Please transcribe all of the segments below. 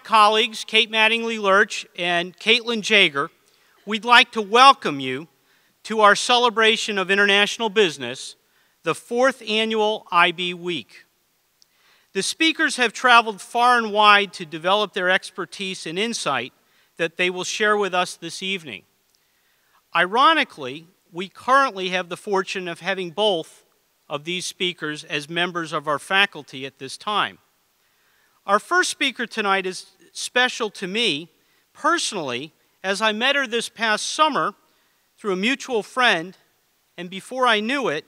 colleagues, Kate Mattingly-Lurch and Caitlin Jager, we'd like to welcome you to our celebration of international business, the 4th annual IB Week. The speakers have traveled far and wide to develop their expertise and insight that they will share with us this evening. Ironically, we currently have the fortune of having both of these speakers as members of our faculty at this time. Our first speaker tonight is special to me personally, as I met her this past summer through a mutual friend, and before I knew it,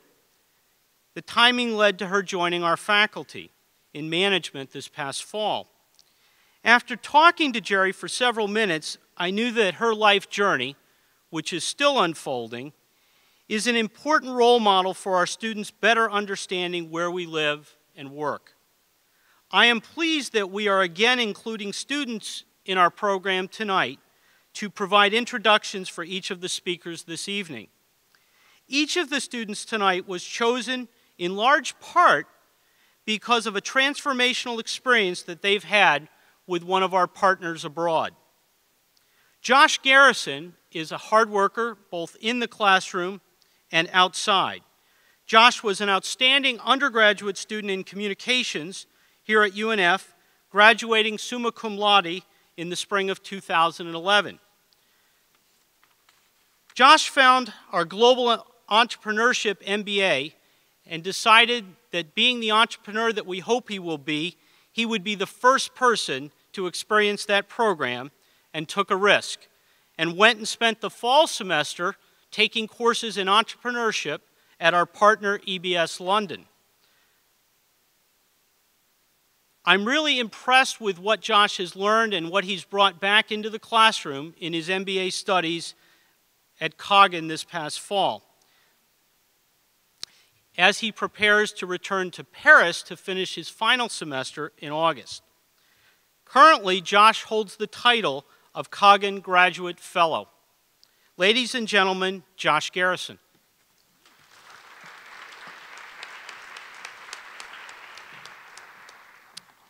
the timing led to her joining our faculty in management this past fall. After talking to Gerry for several minutes, I knew that her life journey, which is still unfolding, is an important role model for our students better understanding where we live and work. I am pleased that we are again including students in our program tonight to provide introductions for each of the speakers this evening. Each of the students tonight was chosen in large part because of a transformational experience that they've had with one of our partners abroad. Josh Garrison is a hard worker both in the classroom and outside. Josh was an outstanding undergraduate student in communications here at UNF, graduating summa cum laude in the spring of 2011. Josh found our Global Entrepreneurship MBA and decided that being the entrepreneur that we hope he will be, he would be the first person to experience that program, and took a risk and went and spent the fall semester taking courses in entrepreneurship at our partner EBS London. I'm really impressed with what Josh has learned and what he's brought back into the classroom in his MBA studies at Coggin this past fall, as he prepares to return to Paris to finish his final semester in August. Currently, Josh holds the title of Coggin Graduate Fellow. Ladies and gentlemen, Josh Garrison.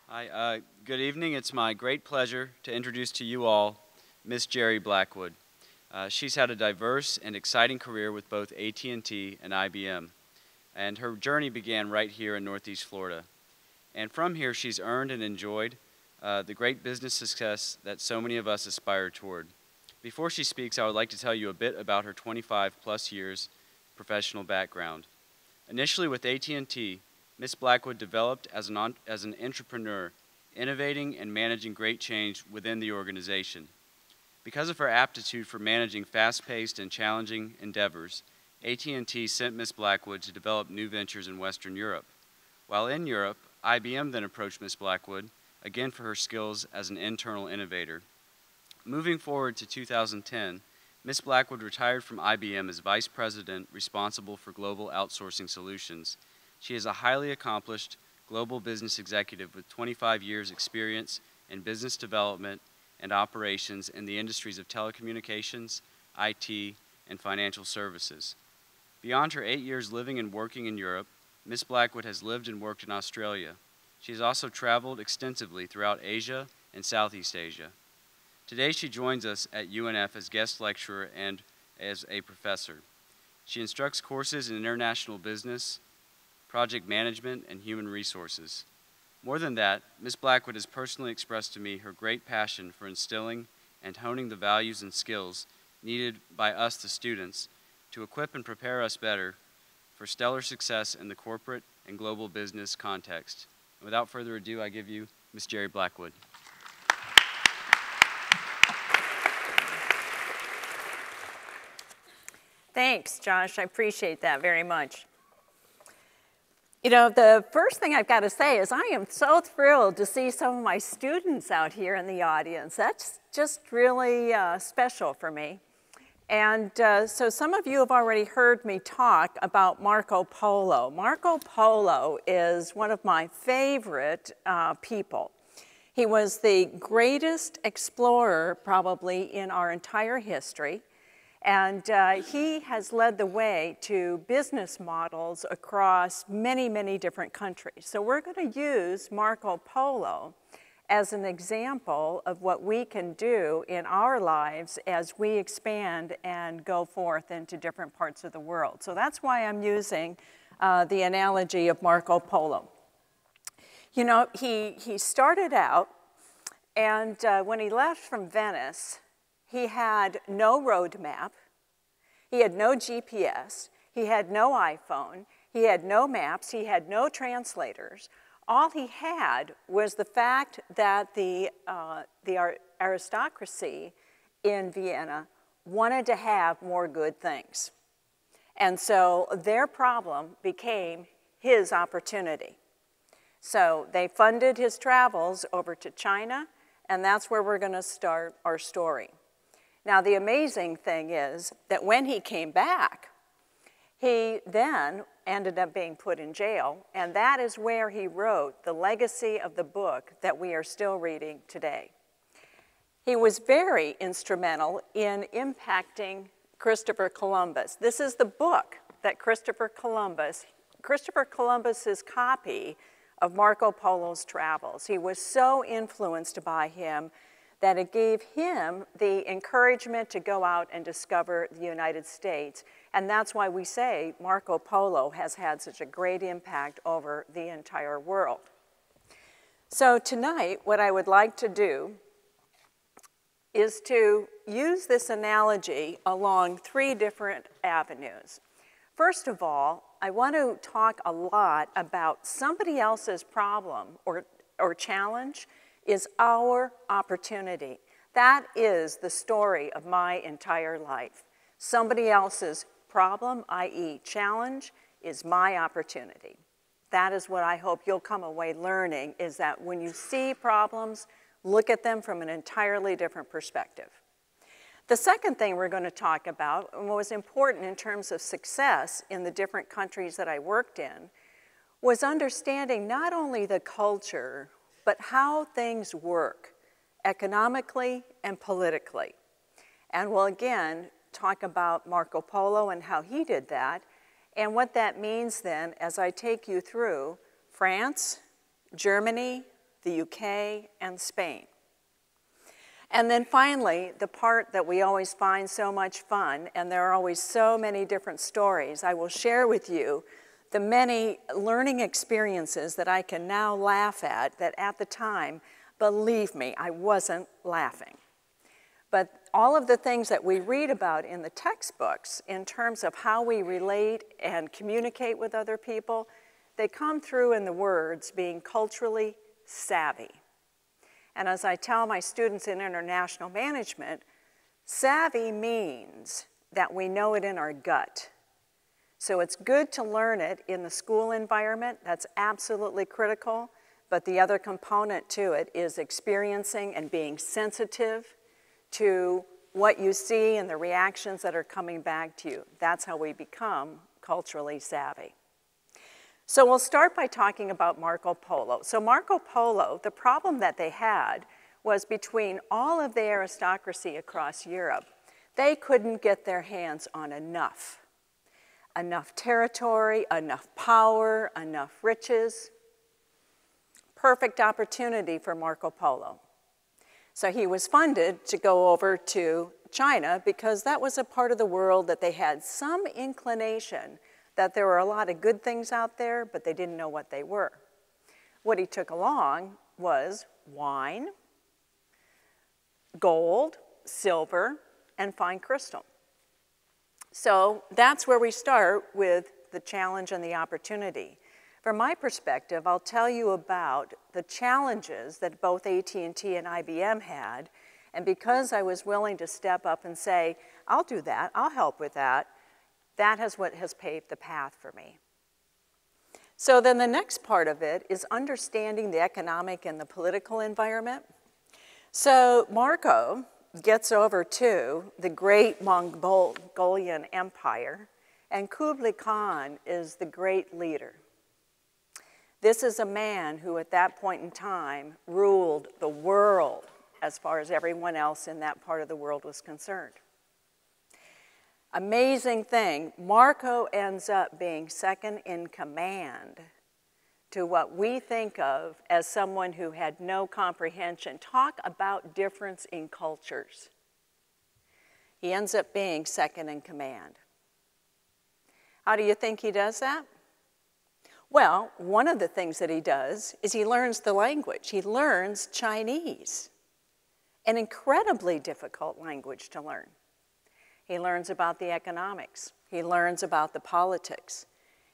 Hi, good evening. It's my great pleasure to introduce to you all Miss Gerry Blackwood. She's had a diverse and exciting career with both AT&T and IBM, and her journey began right here in Northeast Florida. And from here, she's earned and enjoyed the great business success that so many of us aspire toward. Before she speaks, I would like to tell you a bit about her 25+ years professional background. Initially with AT&T, Ms. Blackwood developed as an entrepreneur, innovating and managing great change within the organization. Because of her aptitude for managing fast-paced and challenging endeavors, AT&T sent Ms. Blackwood to develop new ventures in Western Europe. While in Europe, IBM then approached Ms. Blackwood, again for her skills as an internal innovator. Moving forward to 2010, Ms. Blackwood retired from IBM as Vice President responsible for global outsourcing solutions. She is a highly accomplished global business executive with 25 years experience in business development and operations in the industries of telecommunications, IT, and financial services. Beyond her 8 years living and working in Europe, Ms. Blackwood has lived and worked in Australia. She has also traveled extensively throughout Asia and Southeast Asia. Today she joins us at UNF as guest lecturer and as a professor. She instructs courses in international business, project management, and human resources. More than that, Ms. Blackwood has personally expressed to me her great passion for instilling and honing the values and skills needed by us, the students, to equip and prepare us better for stellar success in the corporate and global business context. And without further ado, I give you Ms. Gerry Blackwood. Thanks, Josh. I appreciate that very much. You know, the first thing I've got to say is I am so thrilled to see some of my students out here in the audience. That's just really special for me. And so some of you have already heard me talk about Marco Polo. Marco Polo is one of my favorite people. He was the greatest explorer probably in our entire history. And he has led the way to business models across many, many different countries. So we're going to use Marco Polo as an example of what we can do in our lives as we expand and go forth into different parts of the world. So that's why I'm using the analogy of Marco Polo. You know, he started out, and when he left from Venice, he had no road map, he had no GPS, he had no iPhone, he had no maps, he had no translators. All he had was the fact that the aristocracy in Vienna wanted to have more good things. And so their problem became his opportunity. So they funded his travels over to China, and that's where we're going to start our story. Now, the amazing thing is that when he came back, he then ended up being put in jail, and that is where he wrote the legacy of the book that we are still reading today. He was very instrumental in impacting Christopher Columbus. This is the book that Christopher Columbus's copy of Marco Polo's travels. He was so influenced by him that it gave him the encouragement to go out and discover the United States. And that's why we say Marco Polo has had such a great impact over the entire world. So tonight, what I would like to do is to use this analogy along 3 different avenues. First of all, I want to talk a lot about somebody else's problem or challenge is our opportunity. That is the story of my entire life. Somebody else's problem, i.e. challenge, is my opportunity. That is what I hope you'll come away learning, is that when you see problems, look at them from an entirely different perspective. The second thing we're going to talk about, and what was important in terms of success in the different countries that I worked in, was understanding not only the culture, but how things work economically and politically. And we'll again talk about Marco Polo and how he did that, and what that means then as I take you through France, Germany, the UK, and Spain. And then finally, the part that we always find so much fun, and there are always so many different stories, I will share with you the many learning experiences that I can now laugh at, that at the time, believe me, I wasn't laughing. But all of the things that we read about in the textbooks in terms of how we relate and communicate with other people, they come through in the words being culturally savvy. And as I tell my students in international management, savvy means that we know it in our gut. So it's good to learn it in the school environment. That's absolutely critical. But the other component to it is experiencing and being sensitive to what you see and the reactions that are coming back to you. That's how we become culturally savvy. So we'll start by talking about Marco Polo. So Marco Polo, the problem that they had was between all of the aristocracy across Europe, they couldn't get their hands on enough territory, enough power, enough riches. Perfect opportunity for Marco Polo. So he was funded to go over to China because that was a part of the world that they had some inclination that there were a lot of good things out there, but they didn't know what they were. What he took along was wine, gold, silver, and fine crystal. So that's where we start with the challenge and the opportunity. From my perspective, I'll tell you about the challenges that both AT&T and IBM had, and because I was willing to step up and say, I'll do that, I'll help with that, that is what has paved the path for me. So then the next part of it is understanding the economic and the political environment. So Marco gets over to the great Mongolian Empire, and Kublai Khan is the great leader. This is a man who at that point in time ruled the world as far as everyone else in that part of the world was concerned. Amazing thing, Marco ends up being second in command to what we think of as someone who had no comprehension. Talk about difference in cultures. He ends up being second in command. How do you think he does that? Well, one of the things that he does is he learns the language. He learns Chinese, an incredibly difficult language to learn. He learns about the economics. He learns about the politics.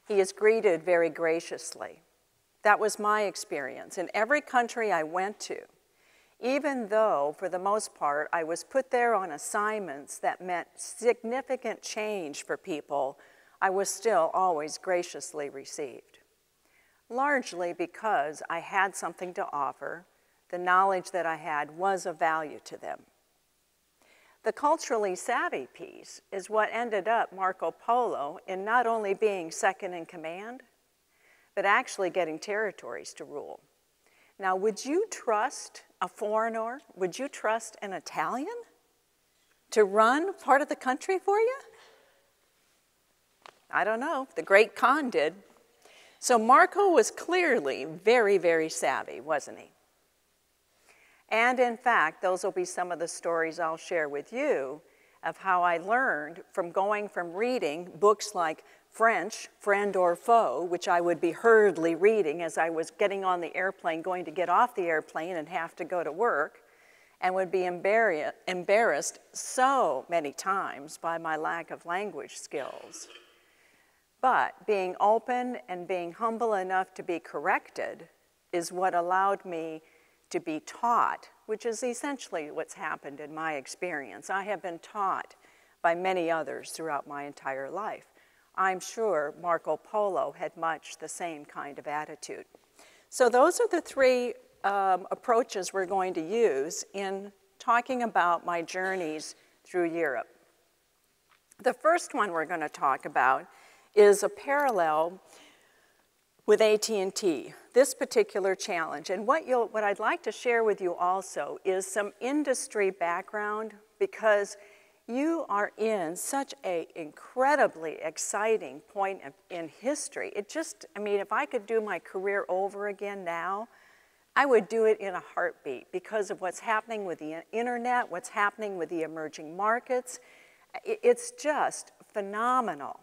He is greeted very graciously. That was my experience. In every country I went to, even though, for the most part, I was put there on assignments that meant significant change for people, I was still always graciously received. Largely because I had something to offer, the knowledge that I had was of value to them. The culturally savvy piece is what ended up Marco Polo in not only being second in command, but actually getting territories to rule. Now, would you trust a foreigner? Would you trust an Italian to run part of the country for you? I don't know. The great Khan did. So Marco was clearly very, very savvy, wasn't he? And in fact, those will be some of the stories I'll share with you of how I learned from going from reading books like French, Friend or Foe, which I would be hurriedly reading as I was getting on the airplane, going to get off the airplane and have to go to work, and would be embarrassed so many times by my lack of language skills. But being open and being humble enough to be corrected is what allowed me to be taught, which is essentially what's happened in my experience. I have been taught by many others throughout my entire life. I'm sure Marco Polo had much the same kind of attitude. So those are the three approaches we're going to use in talking about my journeys through Europe. The first one we're going to talk about is a parallel with AT&T, this particular challenge. And what I'd like to share with you also is some industry background, because you are in such an incredibly exciting point in history. If I could do my career over again now, I would do it in a heartbeat because of what's happening with the internet, what's happening with the emerging markets. It's just phenomenal.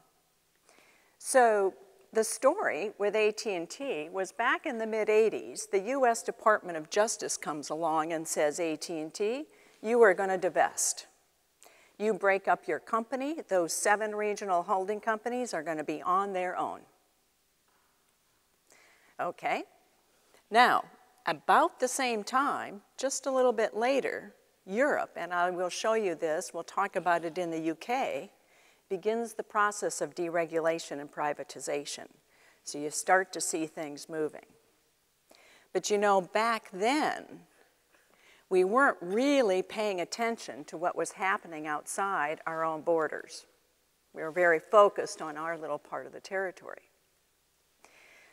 So the story with AT&T was back in the mid-'80s, the US Department of Justice comes along and says, AT&T, you are going to divest. You break up your company, those 7 regional holding companies are going to be on their own. Okay, now, about the same time, just a little bit later, Europe, and I will show you this, we'll talk about it in the UK, begins the process of deregulation and privatization. So you start to see things moving. But you know, back then, we weren't really paying attention to what was happening outside our own borders. We were very focused on our little part of the territory.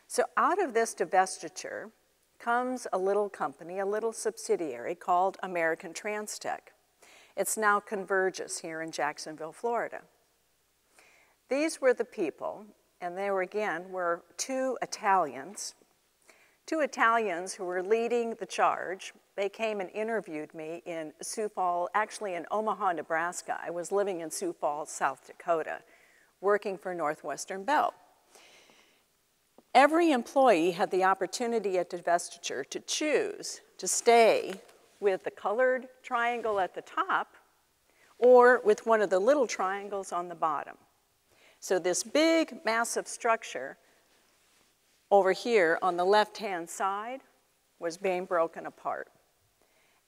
So out of this divestiture comes a little company, a little subsidiary called American Transtech. It's now Convergys here in Jacksonville, Florida. These were the people, and they were 2 Italians. 2 Italians who were leading the charge. They came and interviewed me in Sioux Falls, actually in Omaha, Nebraska. I was living in Sioux Falls, South Dakota, working for Northwestern Bell. Every employee had the opportunity at divestiture to choose to stay with the colored triangle at the top or with one of the little triangles on the bottom. So this big, massive structure over here on the left-hand side was being broken apart.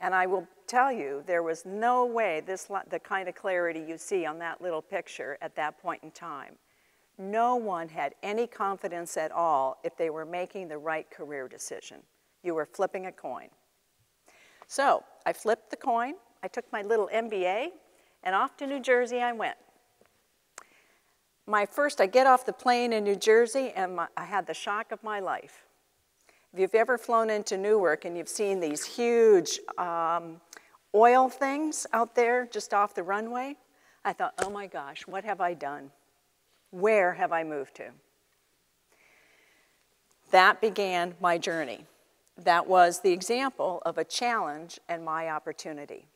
And I will tell you, there was no way the kind of clarity you see on that little picture at that point in time. No one had any confidence at all if they were making the right career decision. You were flipping a coin. So I flipped the coin, I took my little MBA, and off to New Jersey I went. I get off the plane in New Jersey, and I had the shock of my life. If you've ever flown into Newark and you've seen these huge oil things out there just off the runway, I thought, oh my gosh, what have I done? Where have I moved to? That began my journey. That was the example of a challenge and my opportunity.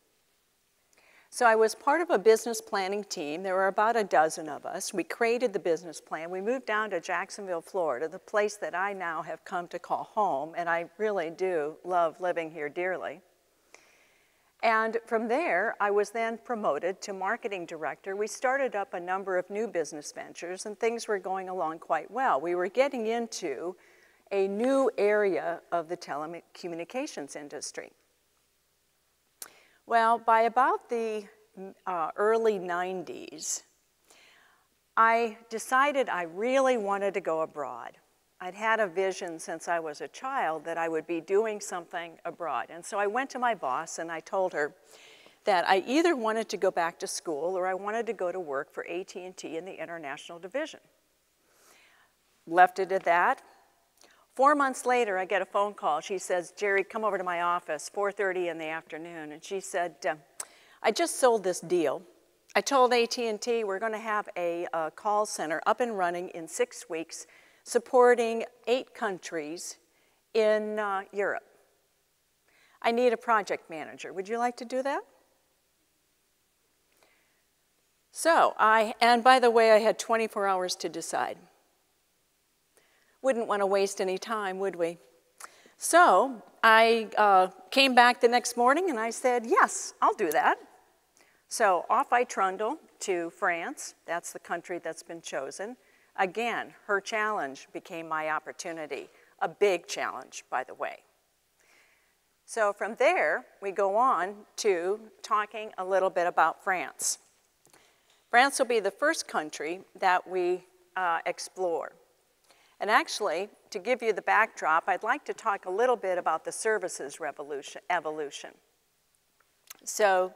So I was part of a business planning team. There were about a dozen of us. We created the business plan. We moved down to Jacksonville, Florida, the place that I now have come to call home, and I really do love living here dearly. And from there, I was then promoted to marketing director. We started up a number of new business ventures, and things were going along quite well. We were getting into a new area of the telecommunications industry. Well, by about the early 90s, I decided I really wanted to go abroad. I'd had a vision since I was a child that I would be doing something abroad. And so I went to my boss and I told her that I either wanted to go back to school or I wanted to go to work for AT&T in the international division. Left it at that. 4 months later, I get a phone call. She says, Gerry, come over to my office, 4:30 in the afternoon. And she said, I just sold this deal. I told AT&T we're going to have a call center up and running in 6 weeks, supporting 8 countries in Europe. I need a project manager. Would you like to do that? So and by the way, I had 24 hours to decide. Wouldn't want to waste any time, would we? So I came back the next morning and I said, yes, I'll do that. So off I trundle to France. That's the country that's been chosen. Again, her challenge became my opportunity. A big challenge, by the way. So from there, we go on to talking a little bit about France. France will be the first country that we explore. And actually, to give you the backdrop, I'd like to talk a little bit about the services evolution. So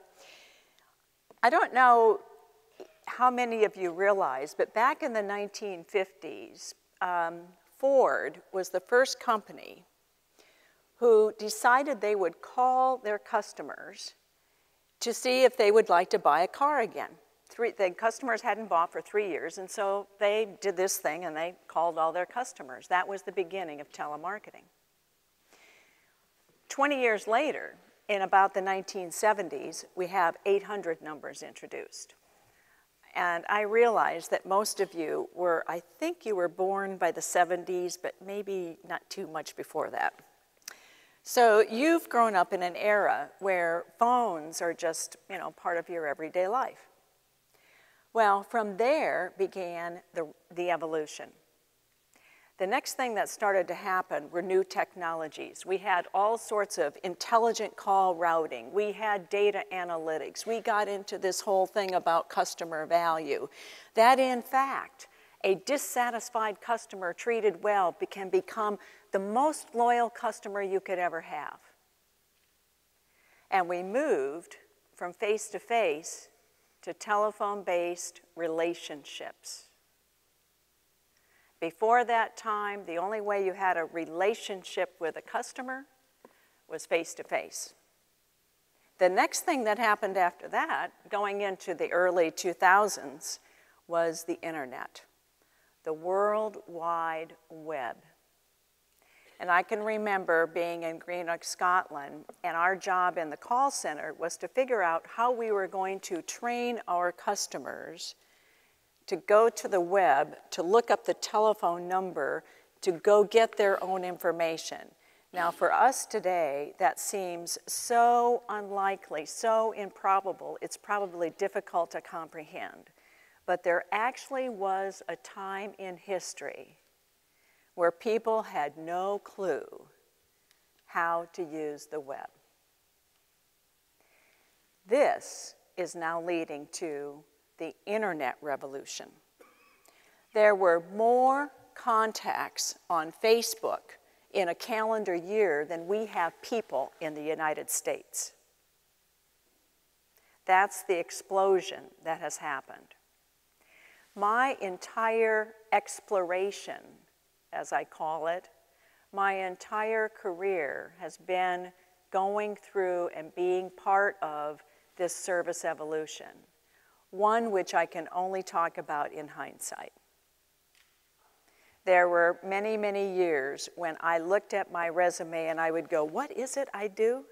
I don't know how many of you realize, but back in the 1950s, Ford was the first company who decided they would call their customers to see if they would like to buy a car again. The customers hadn't bought for 3 years, and so they did this thing and they called all their customers. That was the beginning of telemarketing. 20 years later, in about the 1970s, we have 800 numbers introduced. And I realize that most of you were, I think you were born by the 70s, but maybe not too much before that. So you've grown up in an era where phones are just, part of your everyday life. Well, from there began the evolution. The next thing that started to happen were new technologies. We had all sorts of intelligent call routing. We had data analytics. We got into this whole thing about customer value. That, in fact, a dissatisfied customer treated well can become the most loyal customer you could ever have. And we moved from face-to-face to telephone-based relationships. Before that time, the only way you had a relationship with a customer was face-to-face. The next thing that happened after that, going into the early 2000s, was the internet, the World Wide Web. And I can remember being in Greenock, Scotland, and our job in the call center was to figure out how we were going to train our customers to go to the web, to look up the telephone number, to go get their own information. Now, for us today, that seems so unlikely, so improbable, it's probably difficult to comprehend. But there actually was a time in history where people had no clue how to use the web. This is now leading to the internet revolution. There were more contacts on Facebook in a calendar year than we have people in the United States. That's the explosion that has happened. My entire exploration, as I call it, my entire career has been going through and being part of this service evolution, one which I can only talk about in hindsight. There were many, many years when I looked at my resume and I would go, what is it I do?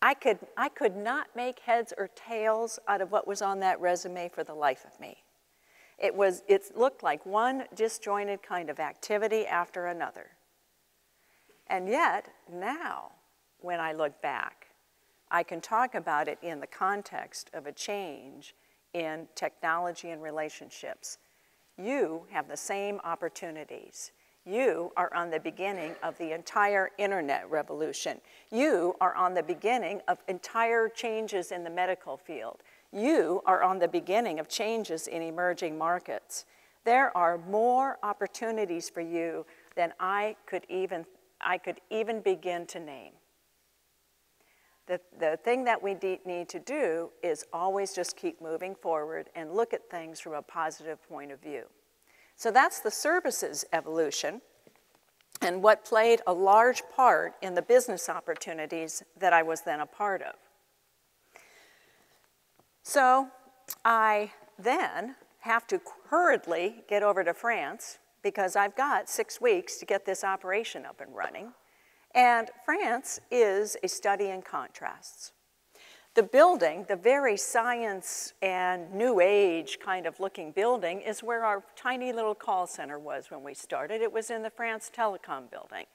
I could not make heads or tails out of what was on that resume for the life of me. It looked like one disjointed kind of activity after another. And yet, now, when I look back, I can talk about it in the context of a change in technology and relationships. You have the same opportunities. You are on the beginning of the entire internet revolution. You are on the beginning of entire changes in the medical field. You are on the beginning of changes in emerging markets. There are more opportunities for you than I could even begin to name. The thing that we need to do is always just keep moving forward and look at things from a positive point of view. So that's the services evolution and what played a large part in the business opportunities that I was then a part of. So I then have to hurriedly get over to France because I've got 6 weeks to get this operation up and running. And France is a study in contrasts. The building, the very science and new age kind of looking building, is where our tiny little call center was when we started. It was in the France Telecom building.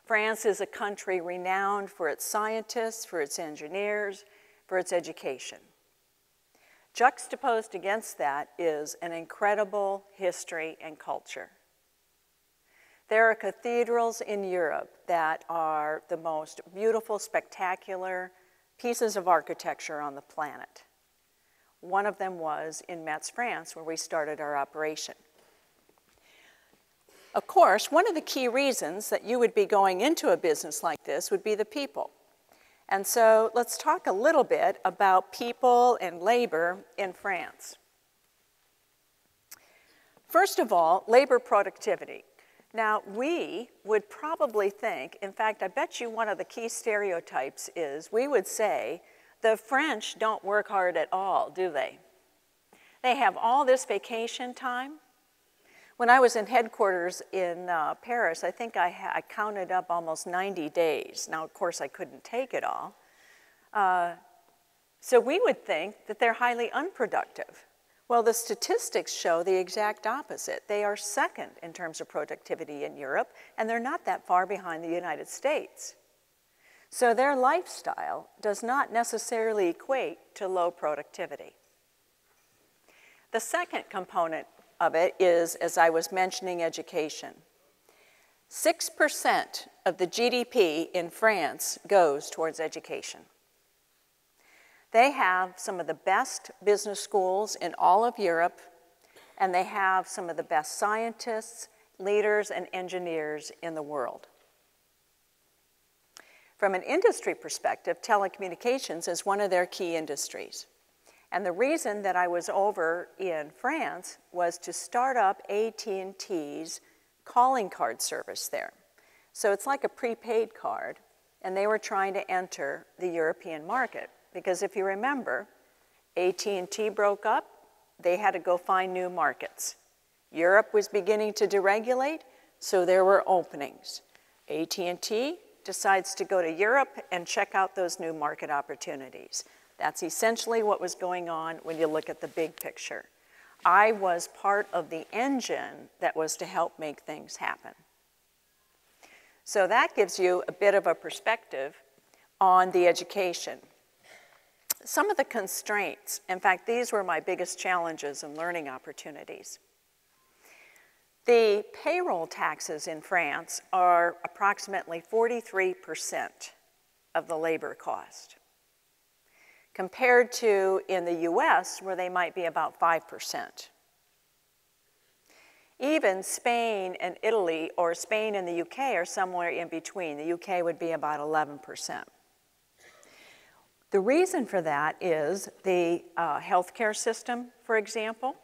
France is a country renowned for its scientists, for its engineers, for its education. Juxtaposed against that is an incredible history and culture. There are cathedrals in Europe that are the most beautiful, spectacular pieces of architecture on the planet. One of them was in Metz, France, where we started our operation. Of course, one of the key reasons that you would be going into a business like this would be the people. And so let's talk a little bit about people and labor in France. First of all, labor productivity. Now, we would probably think, in fact, I bet you one of the key stereotypes is we would say the French don't work hard at all, do they? They have all this vacation time. When I was in headquarters in Paris, I think I counted up almost 90 days. Now, of course, I couldn't take it all. So we would think that they're highly unproductive. Well, the statistics show the exact opposite. They are second in terms of productivity in Europe, and they're not that far behind the United States. So their lifestyle does not necessarily equate to low productivity. The second component of it is, as I was mentioning, education. 6% of the GDP in France goes towards education. They have some of the best business schools in all of Europe, and they have some of the best scientists, leaders, and engineers in the world. From an industry perspective, telecommunications is one of their key industries. And the reason that I was over in France was to start up AT&T's calling card service there. So it's like a prepaid card, and they were trying to enter the European market. Because if you remember, AT&T broke up, they had to go find new markets. Europe was beginning to deregulate, so there were openings. AT&T decides to go to Europe and check out those new market opportunities. That's essentially what was going on when you look at the big picture. I was part of the engine that was to help make things happen. So that gives you a bit of a perspective on the education. Some of the constraints, in fact, these were my biggest challenges and learning opportunities. The payroll taxes in France are approximately 43% of the labor cost, compared to in the US, where they might be about 5%. Even Spain and Italy, or Spain and the UK, are somewhere in between. The UK would be about 11%. The reason for that is the healthcare system, for example,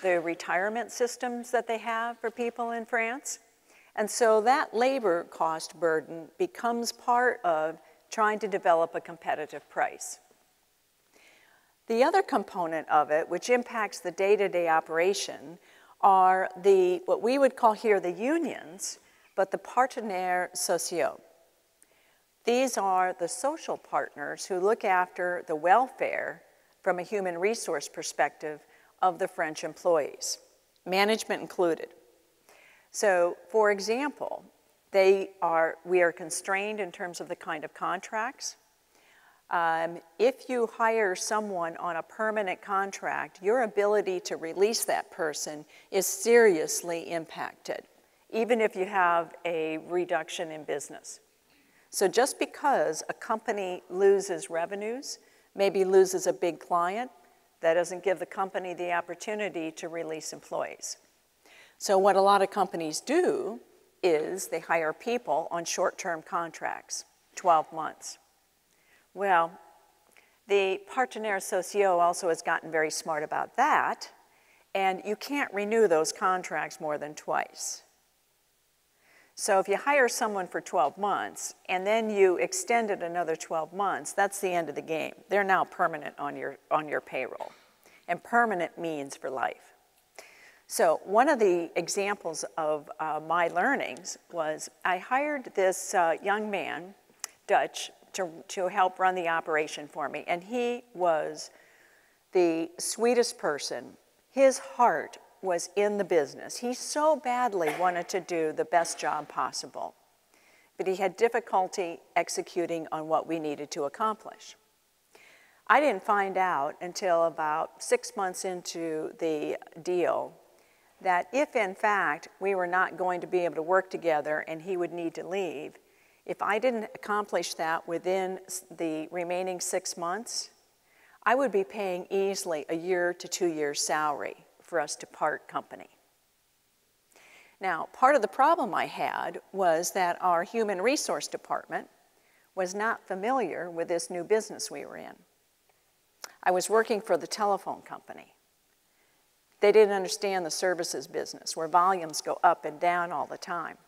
the retirement systems that they have for people in France. And so that labor cost burden becomes part of trying to develop a competitive price. The other component of it, which impacts the day-to-day operation, are what we would call here the unions, but the partenaires sociaux. These are the social partners who look after the welfare from a human resource perspective of the French employees, management included. So, for example, we are constrained in terms of the kind of contracts. If you hire someone on a permanent contract, your ability to release that person is seriously impacted, even if you have a reduction in business. So just because a company loses revenues, maybe loses a big client, that doesn't give the company the opportunity to release employees. So what a lot of companies do is they hire people on short-term contracts, 12 months. Well, the partenaires sociaux also has gotten very smart about that, and you can't renew those contracts more than twice. So if you hire someone for 12 months and then you extend it another 12 months, that's the end of the game. They're now permanent on your payroll. And permanent means for life. So one of the examples of my learnings was I hired this young man, Dutch, to help run the operation for me. And he was the sweetest person. His heart was in the business. He so badly wanted to do the best job possible, but he had difficulty executing on what we needed to accomplish. I didn't find out until about 6 months into the deal that if in fact we were not going to be able to work together and he would need to leave, if I didn't accomplish that within the remaining 6 months, I would be paying easily a year to 2 years salary for us to part company. Now, part of the problem I had was that our human resource department was not familiar with this new business we were in. I was working for the telephone company. They didn't understand the services business where volumes go up and down all the time.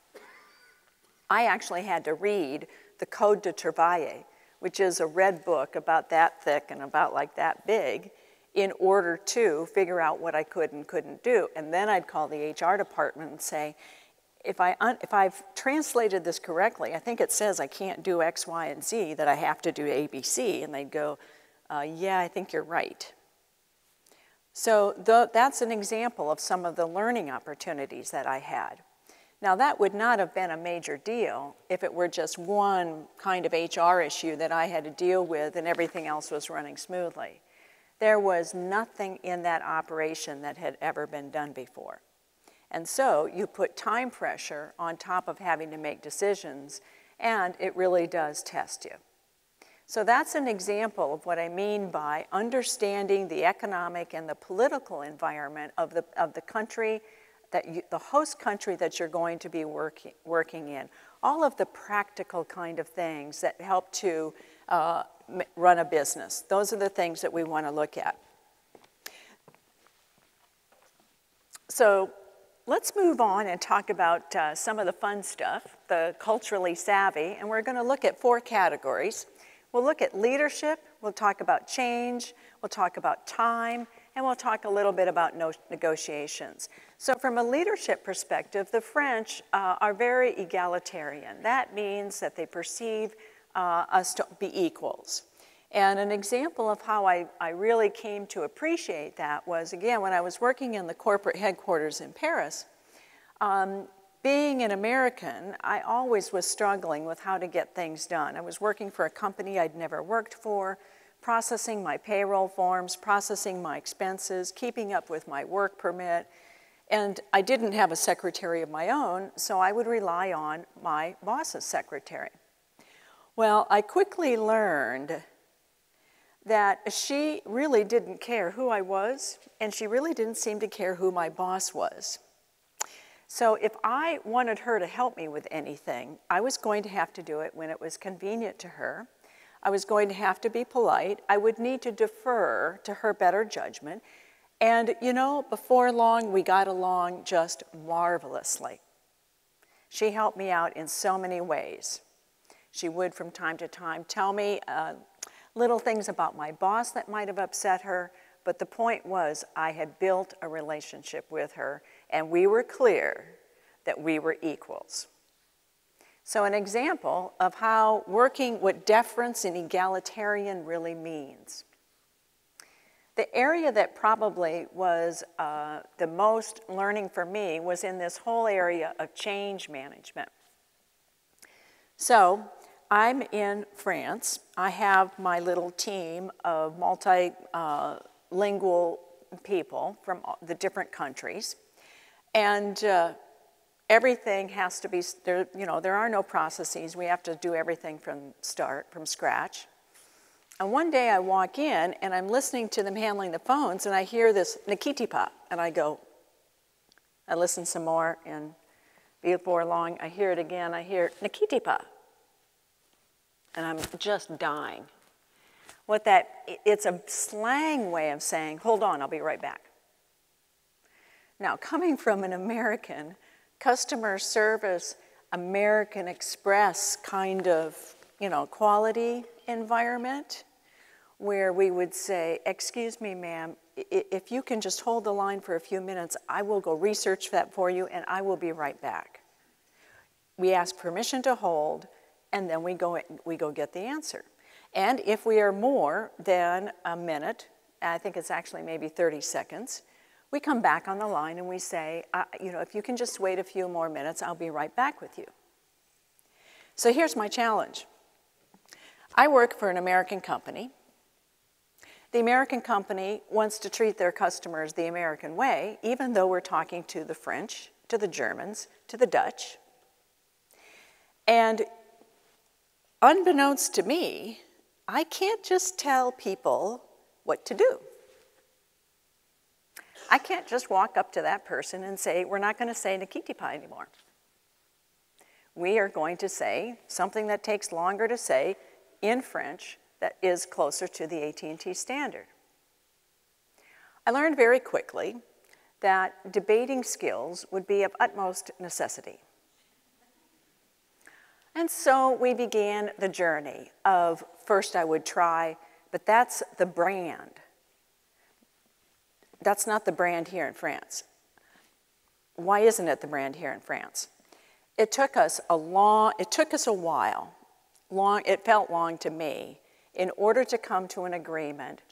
I actually had to read the Code de Travail, which is a red book about that thick and about like that big, in order to figure out what I could and couldn't do. And then I'd call the HR department and say, if I've translated this correctly, I think it says I can't do X, Y, and Z, that I have to do A, B, C. And they'd go, yeah, I think you're right. So that's an example of some of the learning opportunities that I had. Now, that would not have been a major deal if it were just one kind of HR issue that I had to deal with and everything else was running smoothly. There was nothing in that operation that had ever been done before. And so you put time pressure on top of having to make decisions, and it really does test you. So that's an example of what I mean by understanding the economic and the political environment of the country, the host country that you're going to be working in. All of the practical kind of things that help to run a business. Those are the things that we want to look at. So let's move on and talk about some of the fun stuff, the culturally savvy, and we're going to look at 4 categories. We'll look at leadership, we'll talk about change, we'll talk about time, and we'll talk a little bit about negotiations. So from a leadership perspective, the French are very egalitarian. That means that they perceive us to be equals. And an example of how I really came to appreciate that was, again, when I was working in the corporate headquarters in Paris, being an American, I always was struggling with how to get things done. I was working for a company I'd never worked for, processing my payroll forms, processing my expenses, keeping up with my work permit, and I didn't have a secretary of my own, so I would rely on my boss's secretary. Well, I quickly learned that she really didn't care who I was, and she really didn't seem to care who my boss was. So if I wanted her to help me with anything, I was going to have to do it when it was convenient to her. I was going to have to be polite. I would need to defer to her better judgment. And, you know, before long, we got along just marvelously. She helped me out in so many ways. She would, from time to time, tell me little things about my boss that might have upset her, but the point was I had built a relationship with her, and we were clear that we were equals. So an example of how working what deference and egalitarian really means. The area that probably was the most learning for me was in this whole area of change management. So I'm in France. I have my little team of multilingual people from the different countries. And everything has to be, there are no processes. We have to do everything from scratch. And one day I walk in and I'm listening to them handling the phones and I hear this Nikitipa, and I listen some more, and before long I hear it again. I hear Nikitipa, and I'm just dying. It's a slang way of saying, hold on, I'll be right back. Now, coming from an American customer service, American Express kind of, quality environment, where we would say, excuse me, ma'am, if you can just hold the line for a few minutes, I will go research that for you and I will be right back. We ask permission to hold, and then we go get the answer. And if we are more than a minute, I think it's actually maybe 30 seconds, we come back on the line and we say, if you can just wait a few more minutes, I'll be right back with you. So here's my challenge. I work for an American company. The American company wants to treat their customers the American way, even though we're talking to the French, to the Germans, to the Dutch. And unbeknownst to me, I can't just tell people what to do. I can't just walk up to that person and say, we're not going to say Nikitipa anymore. We are going to say something that takes longer to say in French that is closer to the AT&T standard. I learned very quickly that debating skills would be of utmost necessity. And so we began the journey of, first I would try, but that's the brand. That's not the brand here in France. Why isn't it the brand here in France? It took us a while, it felt long to me, in order to come to an agreement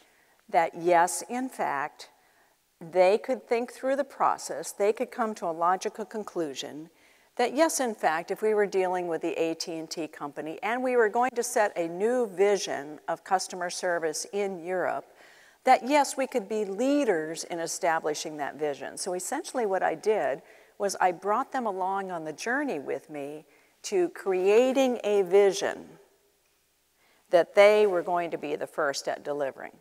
that yes, in fact, they could think through the process, they could come to a logical conclusion that yes, in fact, if we were dealing with the AT&T company and we were going to set a new vision of customer service in Europe, that yes, we could be leaders in establishing that vision. So essentially what I did was I brought them along on the journey with me to creating a vision that they were going to be the first at delivering.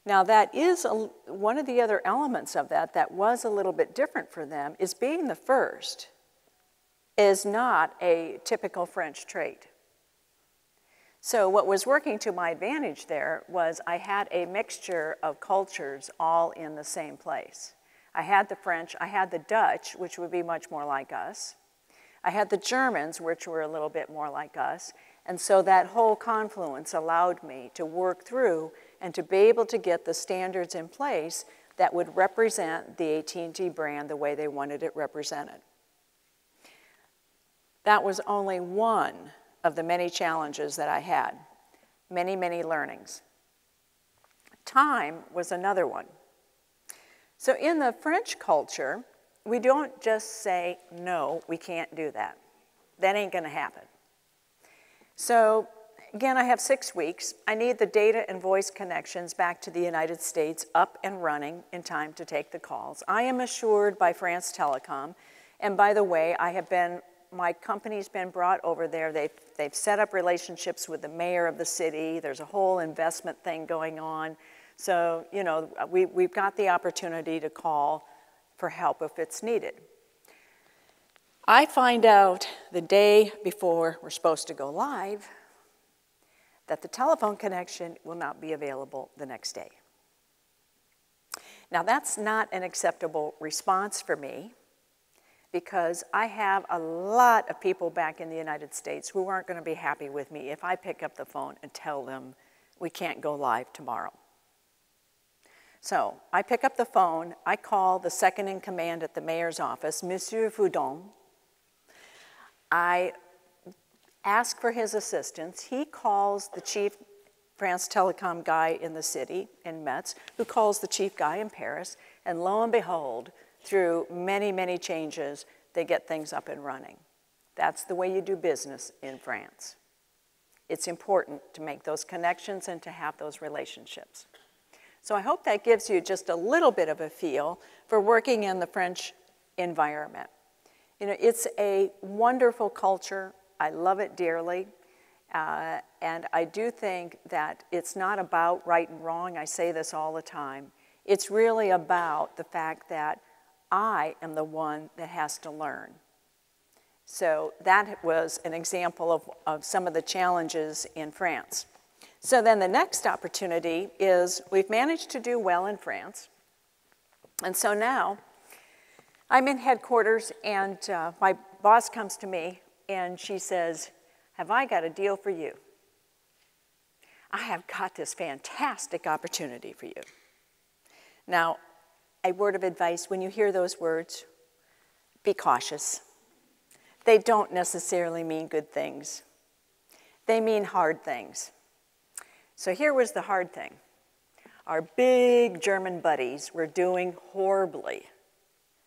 Now that is one of the other elements of that was a little bit different for them, is being the first is not a typical French trait. So what was working to my advantage there was I had a mixture of cultures all in the same place. I had the French, I had the Dutch, which would be much more like us. I had the Germans, which were a little bit more like us. And so that whole confluence allowed me to work through and to be able to get the standards in place that would represent the AT&T brand the way they wanted it represented. That was only one of the many challenges that I had, many, many learnings. Time was another one. So in the French culture, we don't just say, no, we can't do that. That ain't gonna happen. So again, I have 6 weeks. I need the data and voice connections back to the United States up and running in time to take the calls. I am assured by France Telecom, and by the way, my company's been brought over there. They've set up relationships with the mayor of the city. There's a whole investment thing going on. So, we've got the opportunity to call for help if it's needed. I find out the day before we're supposed to go live that the telephone connection will not be available the next day. Now that's not an acceptable response for me, because I have a lot of people back in the United States who aren't going to be happy with me if I pick up the phone and tell them we can't go live tomorrow. So I pick up the phone, I call the second in command at the mayor's office, Monsieur Foudon. I ask for his assistance. He calls the chief France Telecom guy in the city, in Metz, who calls the chief guy in Paris, and lo and behold, through many, many changes, they get things up and running. That's the way you do business in France. It's important to make those connections and to have those relationships. So I hope that gives you just a little bit of a feel for working in the French environment. You know, it's a wonderful culture. I love it dearly. And I do think that it's not about right and wrong. I say this all the time. It's really about the fact that I am the one that has to learn. So that was an example of some of the challenges in France. So then the next opportunity is we've managed to do well in France. And so now I'm in headquarters, and my boss comes to me and she says, "Have I got a deal for you? I have got this fantastic opportunity for you." Now, a word of advice, when you hear those words, be cautious. They don't necessarily mean good things. They mean hard things. So here was the hard thing. Our big German buddies were doing horribly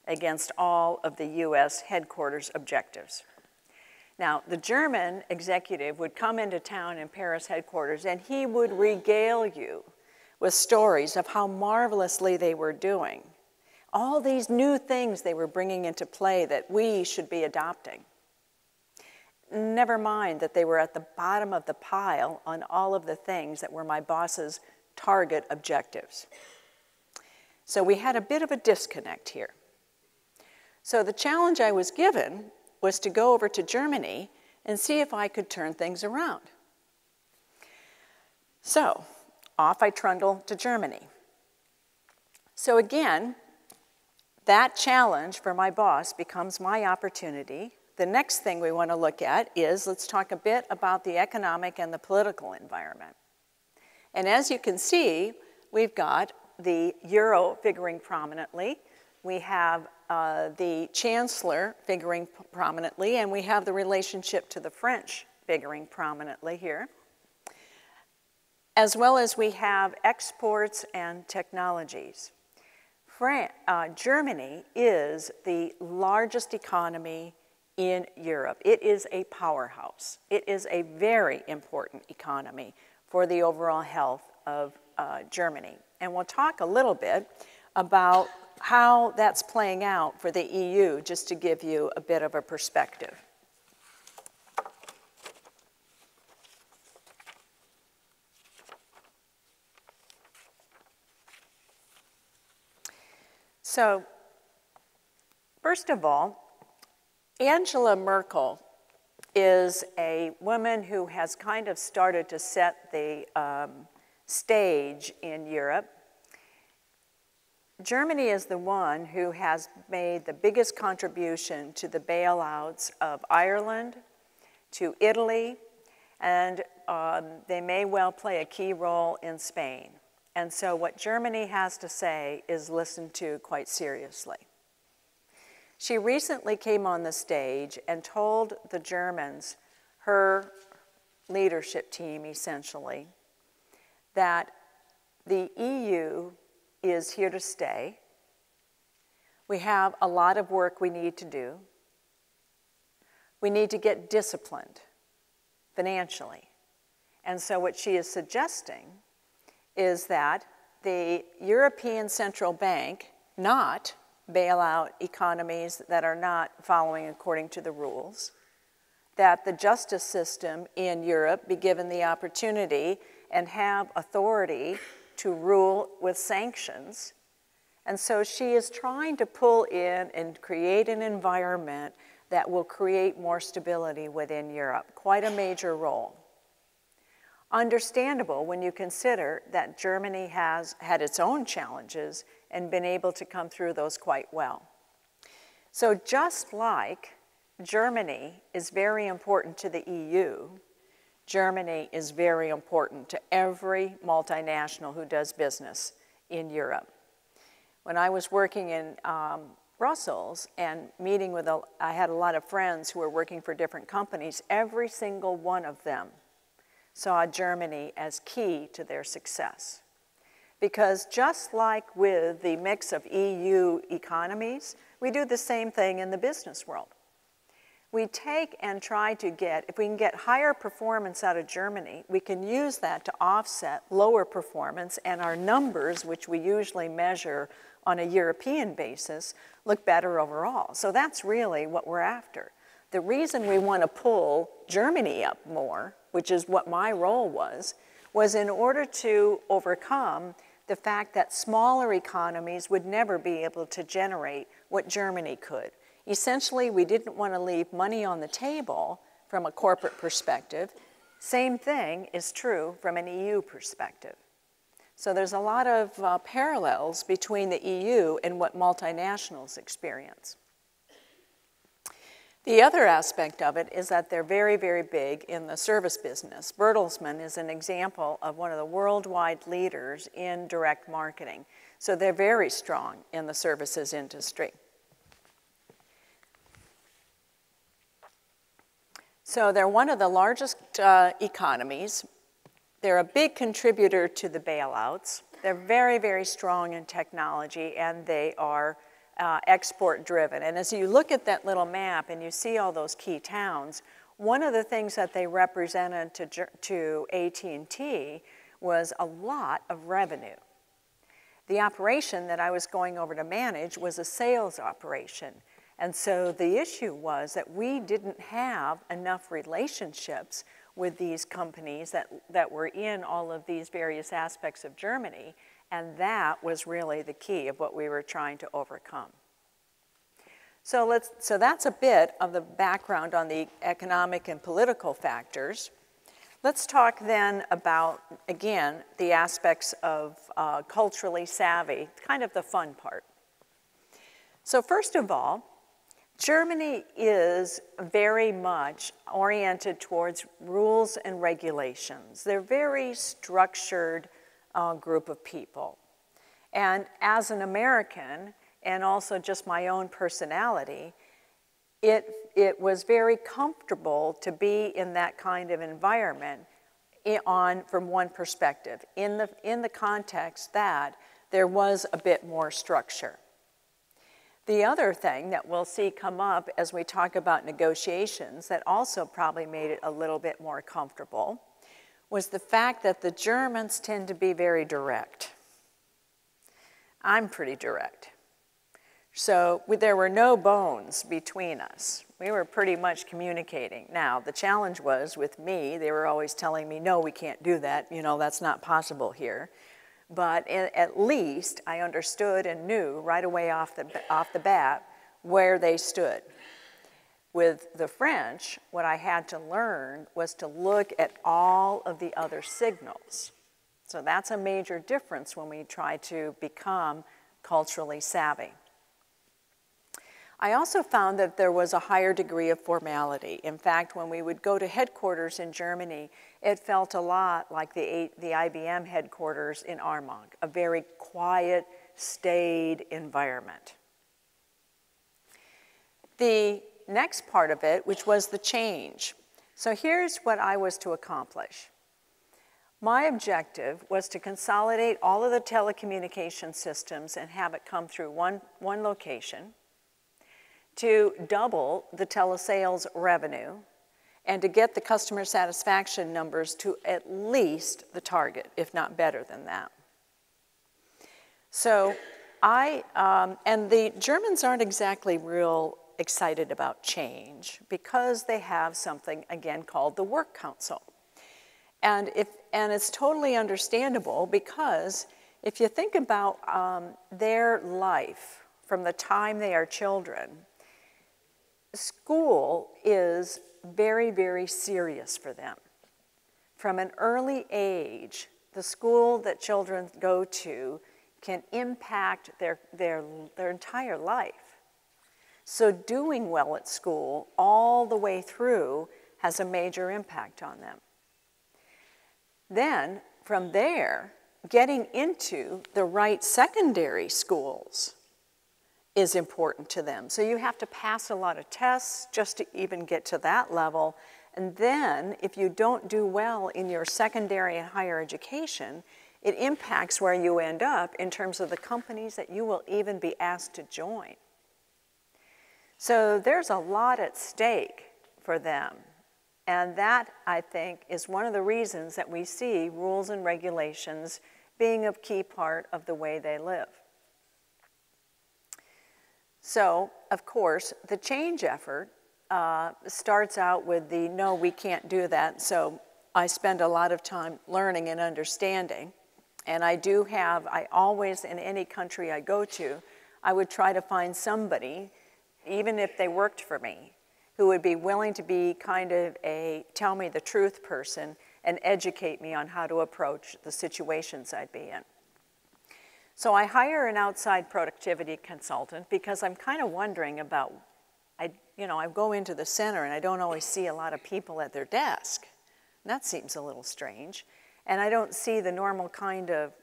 against all of the US headquarters objectives. Now, the German executive would come into town in Paris headquarters, and he would regale you with stories of how marvelously they were doing. All these new things they were bringing into play that we should be adopting. Never mind that they were at the bottom of the pile on all of the things that were my boss's target objectives. So we had a bit of a disconnect here. So the challenge I was given was to go over to Germany and see if I could turn things around. So off I trundle to Germany. So again, that challenge for my boss becomes my opportunity. The next thing we want to look at is, let's talk a bit about the economic and the political environment. And as you can see, we've got the euro figuring prominently. We have the chancellor figuring prominently, and we have the relationship to the French figuring prominently here. As well as we have exports and technologies. Germany is the largest economy in Europe. It is a powerhouse. It is a very important economy for the overall health of Germany. And we'll talk a little bit about how that's playing out for the EU, just to give you a bit of a perspective. So, first of all, Angela Merkel is a woman who has kind of started to set the stage in Europe. Germany is the one who has made the biggest contribution to the bailouts of Ireland, to Italy, and they may well play a key role in Spain. And so what Germany has to say is listened to quite seriously. She recently came on the stage and told the Germans, her leadership team essentially, that the EU is here to stay. We have a lot of work we need to do. We need to get disciplined financially. And so what she is suggesting is that the European Central Bank not bail out economies that are not following according to the rules, that the justice system in Europe be given the opportunity and have authority to rule with sanctions. And so she is trying to pull in and create an environment that will create more stability within Europe. Quite a major role. Understandable when you consider that Germany has had its own challenges and been able to come through those quite well. So just like Germany is very important to the EU, Germany is very important to every multinational who does business in Europe. When I was working in Brussels and meeting with, I had a lot of friends who were working for different companies, every single one of them saw Germany as key to their success. Because just like with the mix of EU economies, we do the same thing in the business world. We take and try to get, if we can get higher performance out of Germany, we can use that to offset lower performance, and our numbers, which we usually measure on a European basis, look better overall. So that's really what we're after. The reason we want to pull Germany up more, which is what my role was in order to overcome the fact that smaller economies would never be able to generate what Germany could. Essentially, we didn't want to leave money on the table from a corporate perspective. Same thing is true from an EU perspective. So there's a lot of parallels between the EU and what multinationals experience. The other aspect of it is that they're very, very big in the service business. Bertelsmann is an example of one of the worldwide leaders in direct marketing. So they're very strong in the services industry. So they're one of the largest economies. They're a big contributor to the bailouts. They're very, very strong in technology, and they are export driven. And as you look at that little map and you see all those key towns, one of the things that they represented to AT&T was a lot of revenue. The operation that I was going over to manage was a sales operation. And so the issue was that we didn't have enough relationships with these companies that were in all of these various aspects of Germany, and that was really the key of what we were trying to overcome. So that's a bit of the background on the economic and political factors. Let's talk then about, again, the aspects of culturally savvy, kind of the fun part. So first of all, Germany is very much oriented towards rules and regulations. They're a very structured group of people. And as an American, and also just my own personality, it was very comfortable to be in that kind of environment from one perspective, in the context that there was a bit more structure. The other thing that we'll see come up as we talk about negotiations that also probably made it a little bit more comfortable was the fact that the Germans tend to be very direct. I'm pretty direct. So there were no bones between us. We were pretty much communicating. Now, the challenge was with me, they were always telling me, no, we can't do that. You know, that's not possible here. But at least I understood and knew right away off the bat where they stood. With the French, what I had to learn was to look at all of the other signals. So that's a major difference when we try to become culturally savvy. I also found that there was a higher degree of formality. In fact, when we would go to headquarters in Germany, it felt a lot like the IBM headquarters in Armonk, a very quiet, staid environment. The next part of it, which was the change. So here's what I was to accomplish. My objective was to consolidate all of the telecommunication systems and have it come through one location, to double the telesales revenue, and to get the customer satisfaction numbers to at least the target, if not better than that. So and the Germans aren't exactly real excited about change because they have something, again, called the Work Council. And it's totally understandable because if you think about their life from the time they are children, school is very, very serious for them. From an early age, the school that children go to can impact their entire life. So doing well at school all the way through has a major impact on them. Then, from there, getting into the right secondary schools is important to them. So you have to pass a lot of tests just to even get to that level. And then if you don't do well in your secondary and higher education, it impacts where you end up in terms of the companies that you will even be asked to join. So there's a lot at stake for them. And that, I think, is one of the reasons that we see rules and regulations being a key part of the way they live. So, of course, the change effort starts out with the, no, we can't do that. So I spend a lot of time learning and understanding. And I always, in any country I go to, I would try to find somebody, even if they worked for me, who would be willing to be kind of a tell me the truth person and educate me on how to approach the situations I'd be in. So I hire an outside productivity consultant because I'm kind of wondering about, I go into the center and I don't always see a lot of people at their desk. And that seems a little strange. And I don't see the normal kind of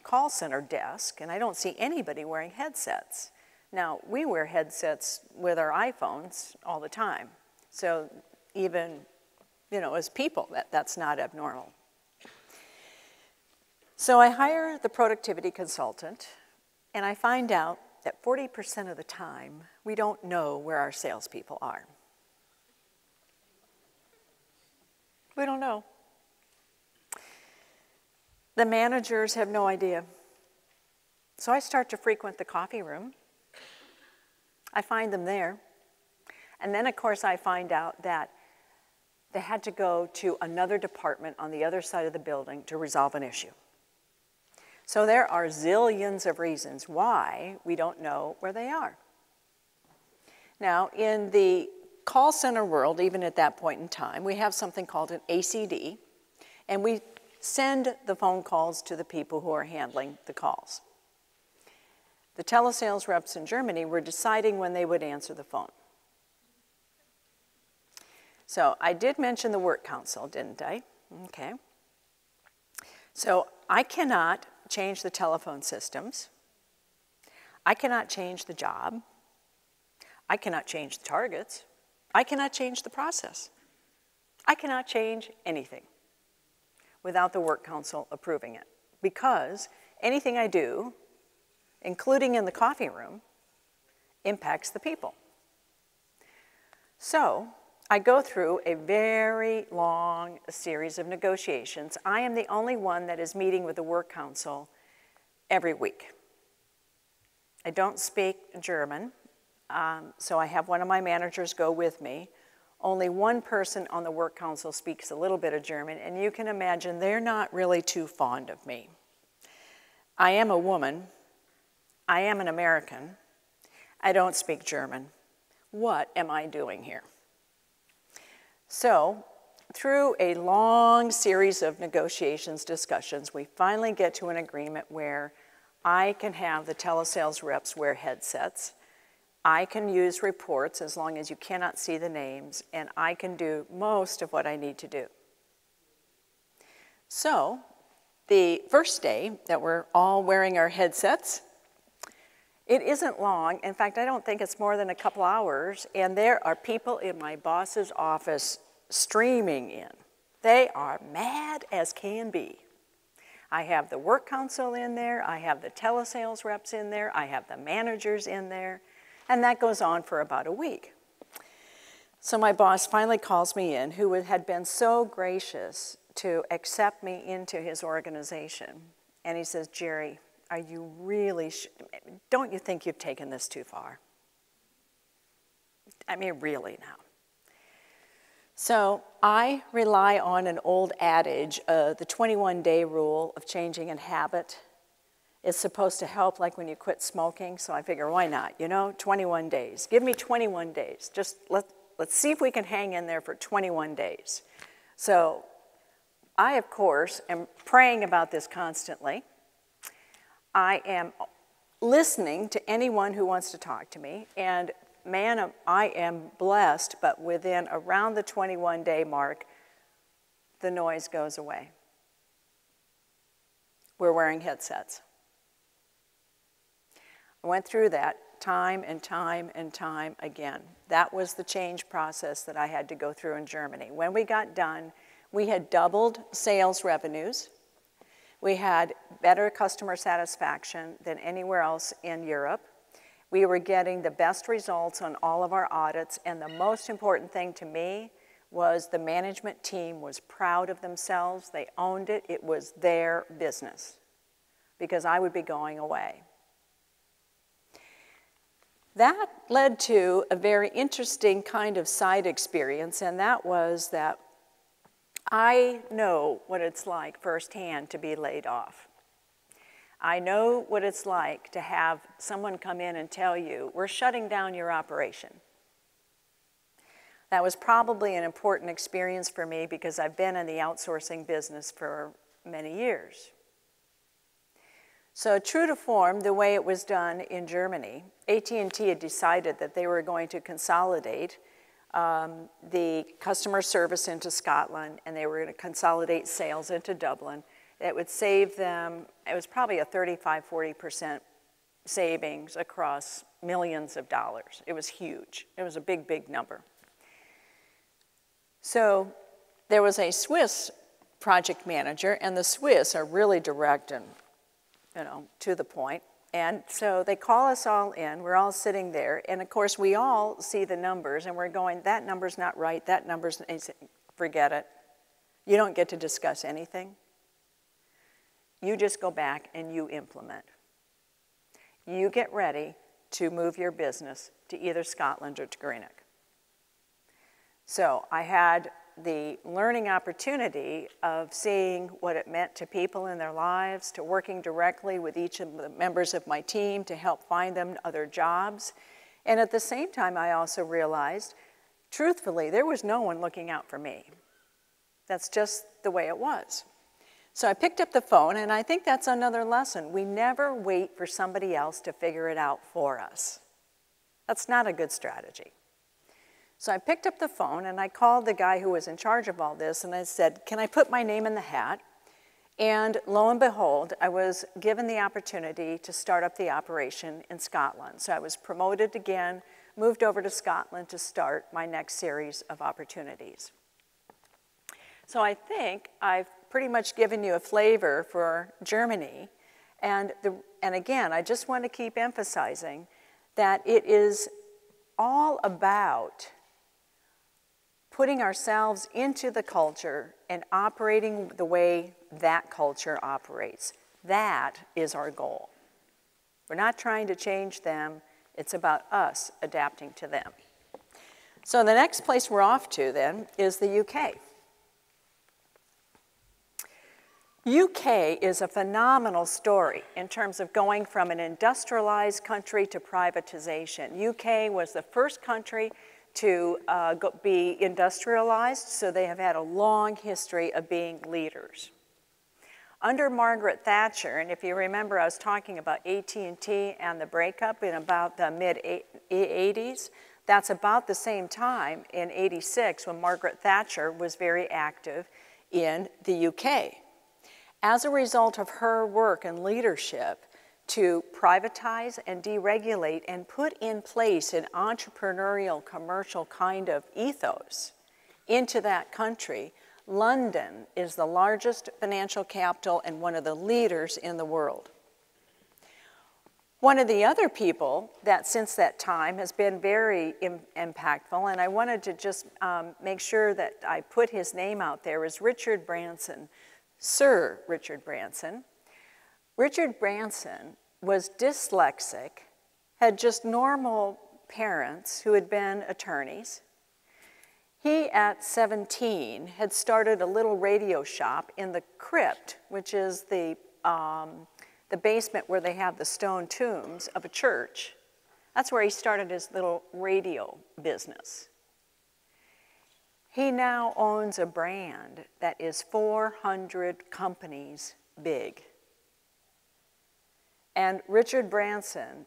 call center desk, and I don't see anybody wearing headsets. Now, we wear headsets with our iPhones all the time. So even, as people, that's not abnormal. So I hire the productivity consultant, and I find out that 40% of the time, we don't know where our salespeople are. We don't know. The managers have no idea. So I start to frequent the coffee room. I find them there. And then, of course, I find out that they had to go to another department on the other side of the building to resolve an issue. So there are zillions of reasons why we don't know where they are. Now, in the call center world, even at that point in time, we have something called an ACD, and we send the phone calls to the people who are handling the calls. The telesales reps in Germany were deciding when they would answer the phone. So I did mention the work council, didn't I? Okay. So I cannot change the telephone systems. I cannot change the job. I cannot change the targets. I cannot change the process. I cannot change anything without the work council approving it, because anything I do, including in the coffee room, impacts the people. So I go through a very long series of negotiations. I am the only one that is meeting with the work council every week. I don't speak German, so I have one of my managers go with me. Only one person on the work council speaks a little bit of German, and you can imagine they're not really too fond of me. I am a woman. I am an American. I don't speak German. What am I doing here? So, through a long series of negotiations, discussions, we finally get to an agreement where I can have the telesales reps wear headsets. I can use reports as long as you cannot see the names, and I can do most of what I need to do. So, the first day that we're all wearing our headsets, it isn't long. In fact, I don't think it's more than a couple hours, and there are people in my boss's office streaming in. They are mad as can be. I have the work council in there, I have the telesales reps in there, I have the managers in there, and that goes on for about a week. So my boss finally calls me in, who had been so gracious to accept me into his organization. And he says, Gerry, are you really, don't you think you've taken this too far? I mean, really now. So I rely on an old adage, the 21-day rule of changing a habit. It's supposed to help like when you quit smoking, so I figure, why not? 21 days. Give me 21 days. Just let's see if we can hang in there for 21 days. So I, of course, am praying about this constantly. I am listening to anyone who wants to talk to me, and man, I am blessed, but within around the 21-day mark, the noise goes away. were wearing headsets. I went through that time and time and time again. That was the change process that I had to go through in Germany. When we got done, we had doubled sales revenues. We had better customer satisfaction than anywhere else in Europe. We were getting the best results on all of our audits, and the most important thing to me was the management team was proud of themselves. They owned it. It was their business because I would be going away. That led to a very interesting kind of side experience, and that was that I know what it's like firsthand to be laid off. I know what it's like to have someone come in and tell you, we're shutting down your operation. That was probably an important experience for me because I've been in the outsourcing business for many years. So true to form, the way it was done in Germany, AT&T had decided that they were going to consolidate the customer service into Scotland, and they were going to consolidate sales into Dublin. It would save them, it was probably a 35–40% savings across millions of dollars. It was huge. It was a big, big number. So there was a Swiss project manager, and the Swiss are really direct and to the point. And so they call us all in, we're all sitting there, and of course we all see the numbers and we're going, that number's not right, that number's, forget it. You don't get to discuss anything. You just go back and you implement. You get ready to move your business to either Scotland or to Greenock. So I had the learning opportunity of seeing what it meant to people in their lives, to working directly with each of the members of my team to help find them other jobs. And at the same time, I also realized, truthfully, there was no one looking out for me. That's just the way it was. So I picked up the phone, and I think that's another lesson. We never wait for somebody else to figure it out for us. That's not a good strategy. So I picked up the phone and I called the guy who was in charge of all this and I said, can I put my name in the hat? And lo and behold, I was given the opportunity to start up the operation in Scotland. So I was promoted again, moved over to Scotland to start my next series of opportunities. So I think I've pretty much given you a flavor for Germany. And again, I just want to keep emphasizing that it is all about putting ourselves into the culture and operating the way that culture operates. That is our goal. We're not trying to change them. It's about us adapting to them. So the next place we're off to then is the UK. UK is a phenomenal story in terms of going from an industrialized country to privatization. UK was the first country to be industrialized, so they have had a long history of being leaders. Under Margaret Thatcher, and if you remember I was talking about AT&T and the breakup in about the mid-80s, that's about the same time in '86 when Margaret Thatcher was very active in the UK. As a result of her work and leadership to privatize and deregulate and put in place an entrepreneurial commercial kind of ethos into that country, London is the largest financial capital and one of the leaders in the world. One of the other people that since that time has been very impactful, and I wanted to just make sure that I put his name out there, is Richard Branson, Sir Richard Branson. Richard Branson was dyslexic, had just normal parents who had been attorneys. He, at 17, had started a little radio shop in the crypt, which is the basement where they have the stone tombs of a church. That's where he started his little radio business. He now owns a brand that is 400 companies big. And Richard Branson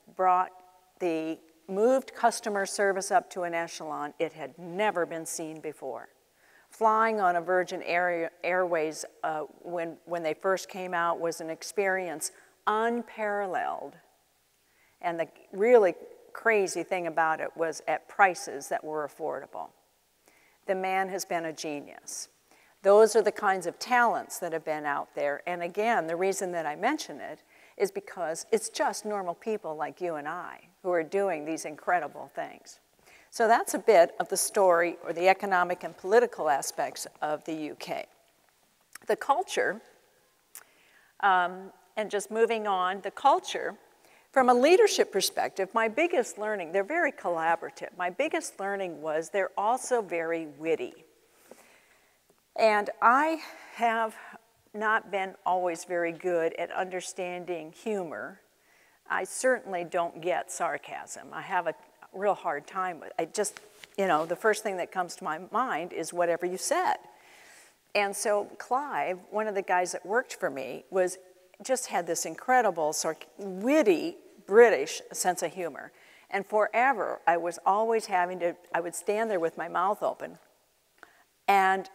moved customer service up to an echelon it had never been seen before. Flying on a Virgin Airways when they first came out was an experience unparalleled. And the really crazy thing about it was at prices that were affordable. The man has been a genius. Those are the kinds of talents that have been out there. And again, the reason that I mention it is because it's just normal people like you and I who are doing these incredible things. So that's a bit of the story or the economic and political aspects of the UK. The culture, and just moving on, the culture, from a leadership perspective, my biggest learning, they're very collaborative. My biggest learning was they're also very witty. And I have not been always very good at understanding humor. I certainly don't get sarcasm. I have a real hard time with it. I just, the first thing that comes to my mind is whatever you said. And so Clive, one of the guys that worked for me, just had this incredible, witty British sense of humor. And forever, I was always I would stand there with my mouth open, and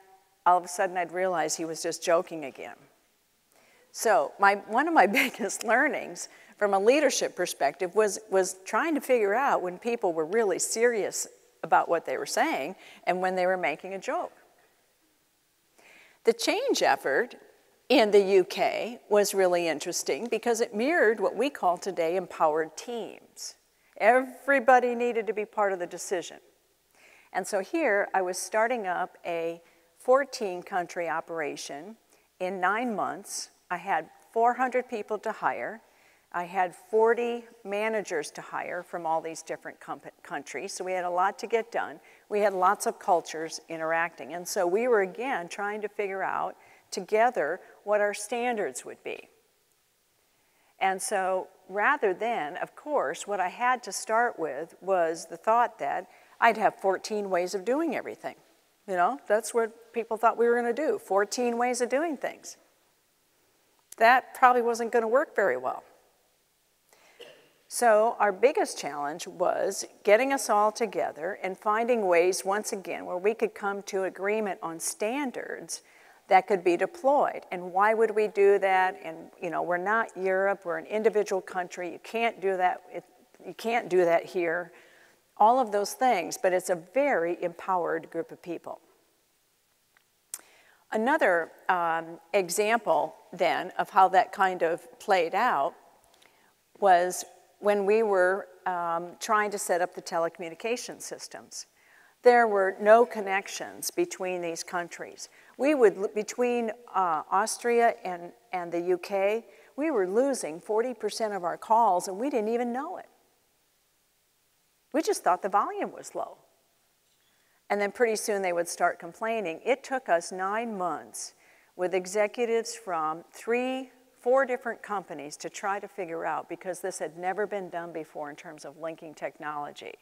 all of a sudden I'd realize he was just joking again. So one of my biggest learnings from a leadership perspective was trying to figure out when people were really serious about what they were saying and when they were making a joke. The change effort in the UK was really interesting because it mirrored what we call today empowered teams. Everybody needed to be part of the decision. And so here I was starting up a 14-country operation. In 9 months, I had 400 people to hire. I had 40 managers to hire from all these different countries, so we had a lot to get done. We had lots of cultures interacting, and so we were, again, trying to figure out together what our standards would be. And so rather than, of course, what I had to start with was the thought that I'd have 14 ways of doing everything. That's what people thought we were going to do, 14 ways of doing things. That probably wasn't going to work very well. So our biggest challenge was getting us all together and finding ways, once again, where we could come to agreement on standards that could be deployed. And why would we do that? And we're not Europe, we're an individual country. You can't do that. You can't do that here. All of those things, but it's a very empowered group of people. Another example then of how that kind of played out was when we were trying to set up the telecommunication systems. There were no connections between these countries. Between Austria and the UK, we were losing 40% of our calls and we didn't even know it. We just thought the volume was low. And then pretty soon they would start complaining. It took us 9 months with executives from 4 different companies to try to figure out, because this had never been done before in terms of linking technology.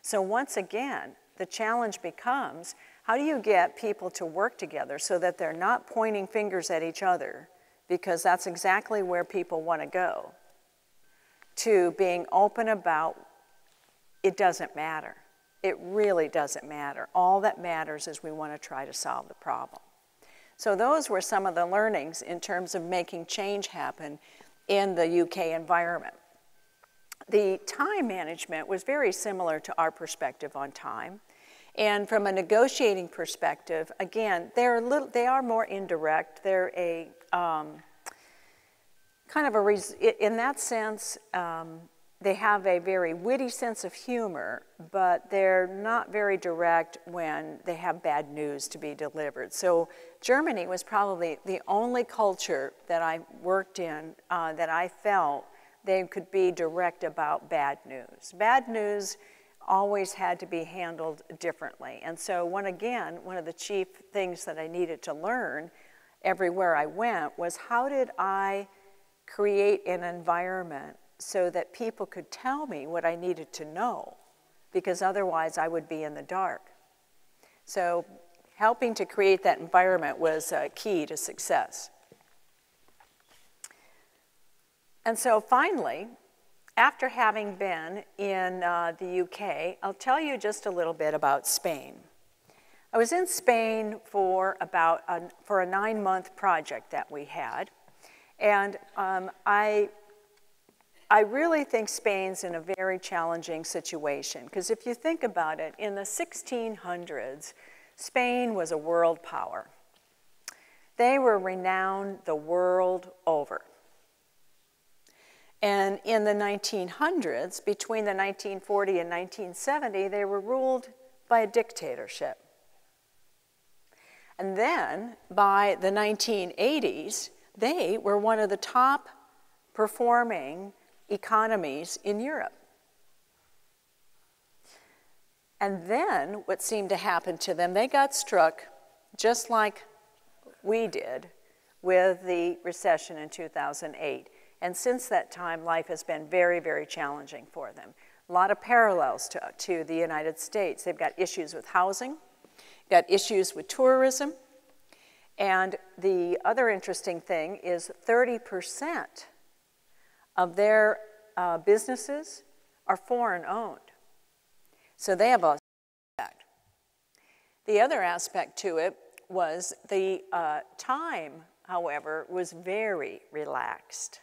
So once again, the challenge becomes, how do you get people to work together so that they're not pointing fingers at each other, because that's exactly where people want to go, to being open about it doesn't matter. It really doesn't matter. All that matters is we want to try to solve the problem. So those were some of the learnings in terms of making change happen in the UK environment. The time management was very similar to our perspective on time. And from a negotiating perspective, again, they are more indirect. They're a in that sense, they have a very witty sense of humor, but they're not very direct when they have bad news to be delivered. So Germany was probably the only culture that I worked in that I felt they could be direct about bad news. Bad news always had to be handled differently. And so one of the chief things that I needed to learn everywhere I went was, how did I create an environment so that people could tell me what I needed to know, because otherwise I would be in the dark. So helping to create that environment was key to success. And so finally, after having been in the UK, I'll tell you just a little bit about Spain. I was in Spain for a 9-month project that we had, and I really think Spain's in a very challenging situation, because if you think about it, in the 1600s, Spain was a world power. They were renowned the world over. And in the 1900s, between the 1940 and 1970, they were ruled by a dictatorship. And then, by the 1980s, they were one of the top performing economies in Europe. And then, what seemed to happen to them, they got struck, just like we did, with the recession in 2008. And since that time, life has been very, very challenging for them. A lot of parallels to the United States. They've got issues with housing, got issues with tourism, and the other interesting thing is 30% of their businesses are foreign-owned. So they have a impact. The other aspect to it was the time, however, was very relaxed.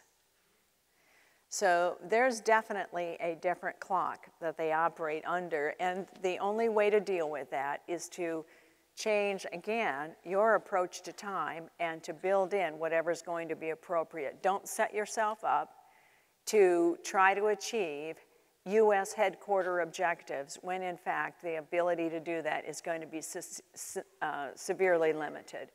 So there's definitely a different clock that they operate under, and the only way to deal with that is to change, again, your approach to time and to build in whatever's going to be appropriate. Don't set yourself up to try to achieve U.S. headquarter objectives when, in fact, the ability to do that is going to be severely limited.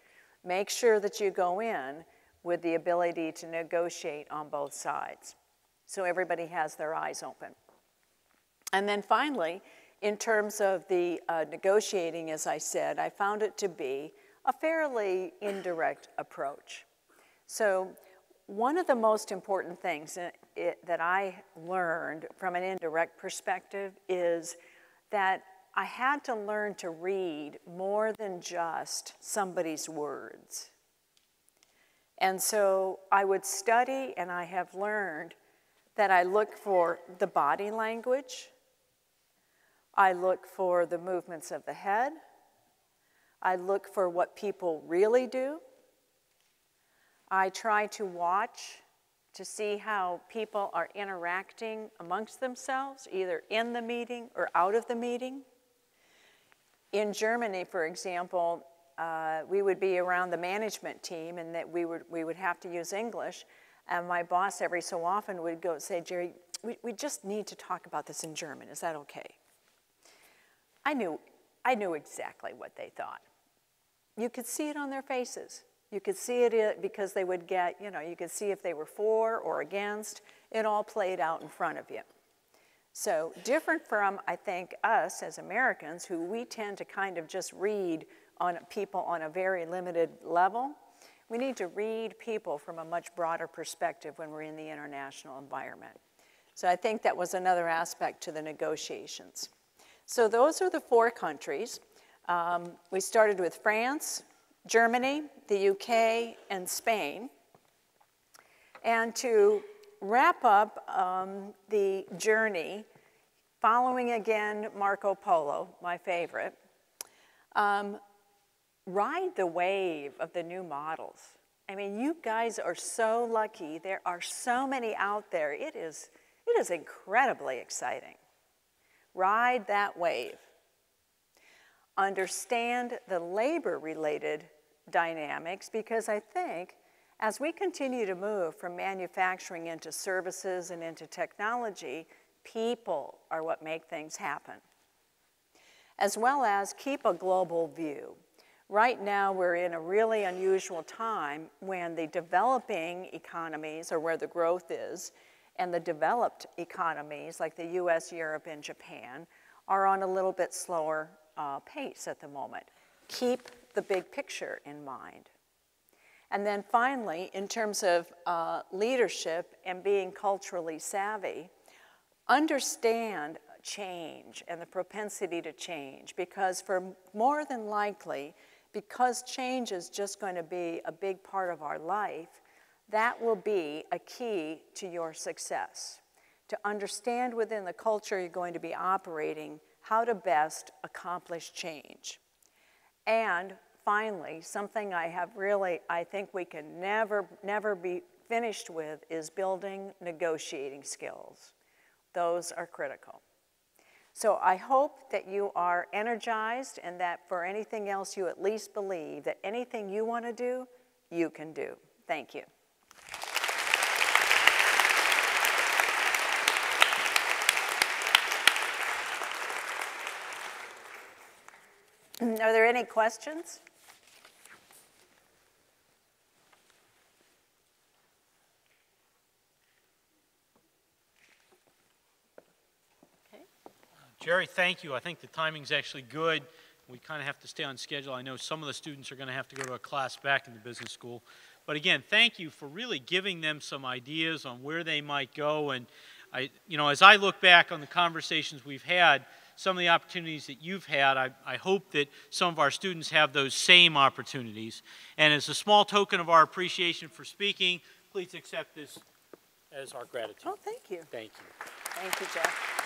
Make sure that you go in with the ability to negotiate on both sides, so everybody has their eyes open. And then finally, in terms of the negotiating, as I said, I found it to be a fairly indirect approach. So one of the most important things that I learned from an indirect perspective is that I had to learn to read more than just somebody's words. And so I would study, and I have learned that I look for the body language, I look for the movements of the head, I look for what people really do, I try to watch to see how people are interacting amongst themselves, either in the meeting or out of the meeting. In Germany, for example, we would be around the management team, and that we would have to use English. And my boss every so often would go say, Gerry, we just need to talk about this in German. Is that okay? I knew exactly what they thought. You could see it on their faces. You could see it because they would get, you could see if they were for or against. It all played out in front of you. So different from, I think, us as Americans, who we tend to kind of just read on people on a very limited level. We need to read people from a much broader perspective when we're in the international environment. So I think that was another aspect to the negotiations. So those are the 4 countries. We started with France, Germany, the UK, and Spain. And to wrap up the journey, following again Marco Polo, my favorite, ride the wave of the new models. I mean, you guys are so lucky. There are so many out there. It is incredibly exciting. Ride that wave. Understand the labor-related dynamics, because I think as we continue to move from manufacturing into services and into technology, people are what make things happen. As well as keep a global view. Right now, we're in a really unusual time when the developing economies, or where the growth is, and the developed economies, like the US, Europe, and Japan, are on a little bit slower pace at the moment. Keep the big picture in mind. And then finally, in terms of leadership and being culturally savvy, understand change and the propensity to change, because for more than likely, because change is just going to be a big part of our life, that will be a key to your success. To understand within the culture you're going to be operating how to best accomplish change. And finally, something I think we can never be finished with is building negotiating skills. Those are critical. So I hope that you are energized and that for anything else you at least believe that anything you want to do, you can do. Thank you. Are there any questions? Gerry, thank you. I think the timing's actually good. We kind of have to stay on schedule. I know some of the students are going to have to go to a class back in the business school. But again, thank you for really giving them some ideas on where they might go. And as I look back on the conversations we've had, some of the opportunities that you've had, I hope that some of our students have those same opportunities. And as a small token of our appreciation for speaking, please accept this as our gratitude. Oh, thank you. Thank you. Thank you, Jeff.